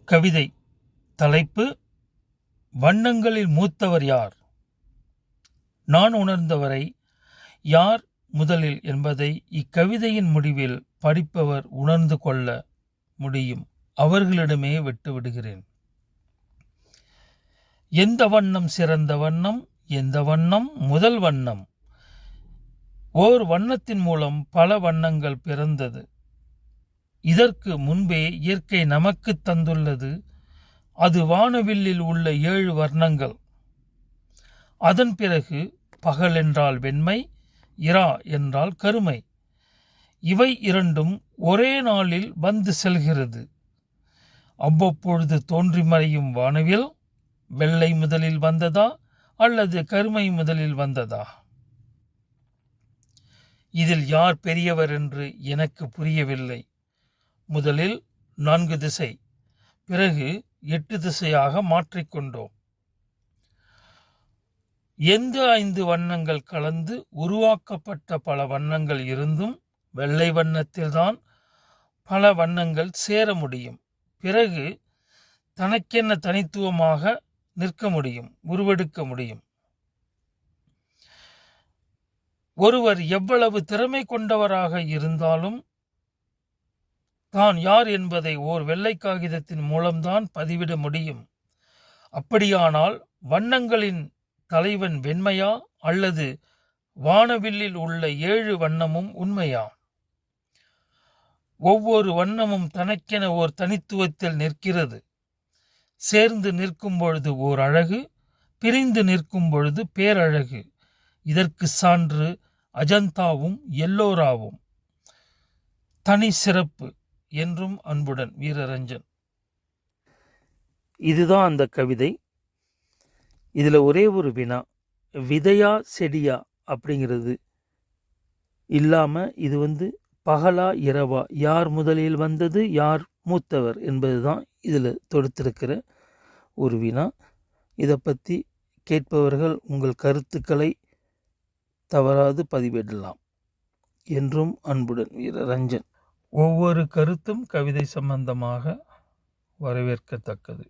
கவிதை தலைப்பு: வண்ணங்களில் மூத்தவர் யார்? நான் உணர்ந்தவரை யார் முதலில் என்பதை இக்கவிதையின் முடிவில் படிப்பவர் உணர்ந்து கொள்ள முடியும். அவர்களிடமே விட்டுவிடுகிறேன். எந்த வண்ணம் சிறந்த வண்ணம்? எந்த வண்ணம் முதல் வண்ணம்? ஓர் வண்ணத்தின் மூலம் பல வண்ணங்கள் பிறந்தது. இதற்கு முன்பே இயற்கை நமக்கு தந்துள்ளது. அது வானவில்லில் உள்ள 7 வர்ணங்கள். அதன் பிறகு பகல் என்றால் வெண்மை, இரா என்றால் கருமை. இவை இரண்டும் ஒரே நாளில் வந்து செல்கிறது. அவ்வப்பொழுது தோன்றி மறையும் வானவில் வெள்ளை முதலில் வந்ததா அல்லது கருமை முதலில் வந்ததா? இதில் யார் பெரியவர் என்று எனக்கு புரியவில்லை. முதலில் 4 திசை, பிறகு 8 திசையாக மாற்றிக்கொண்டோம். எந்த 5 வண்ணங்கள் கலந்து உருவாக்கப்பட்ட பல வண்ணங்கள் இருந்தும் வெள்ளை வண்ணத்தில்தான் பல வண்ணங்கள் சேர முடியும். பிறகு தனக்கென்ன தனித்துவமாக நிற்க முடியும், உருவெடுக்க முடியும். ஒருவர் எவ்வளவு திறமை கொண்டவராக இருந்தாலும் தான் யார் என்பதை ஓர் வெள்ளை காகிதத்தின் மூலம்தான் பதிவிட முடியும். அப்படியானால் வண்ணங்களின் தலைவன் வெண்மையா அல்லது வானவில்லில் உள்ள 7 வண்ணமும் உண்மையா? ஒவ்வொரு வண்ணமும் தனக்கென ஓர் தனித்துவத்தில் நிற்கிறது. சேர்ந்து நிற்கும் பொழுது ஓர் அழகு, பிரிந்து நிற்கும் பொழுது பேரழகு. இதற்கு சான்று அஜந்தாவும் எல்லோராவும். தனி சிறப்பு. என்றும் அன்புடன் வீரரஞ்சன். இதுதான் அந்த கவிதை. இதில் ஒரே ஒரு வினா, விதையா செடியா அப்படிங்கிறது இல்லாமல் இது பகலா இரவா, யார் முதலில் வந்தது, யார் மூத்தவர் என்பது தான் இதில் தொடுத்திருக்கிற ஒரு வினா. இதை பற்றி கேட்பவர்கள் உங்கள் கருத்துக்களை தவறாது பதிவிடலாம். என்றும் அன்புடன் வீரரஞ்சன். ஒவ்வொரு கருத்தும் கவிதை சம்பந்தமாக வரவேற்கத்தக்கது.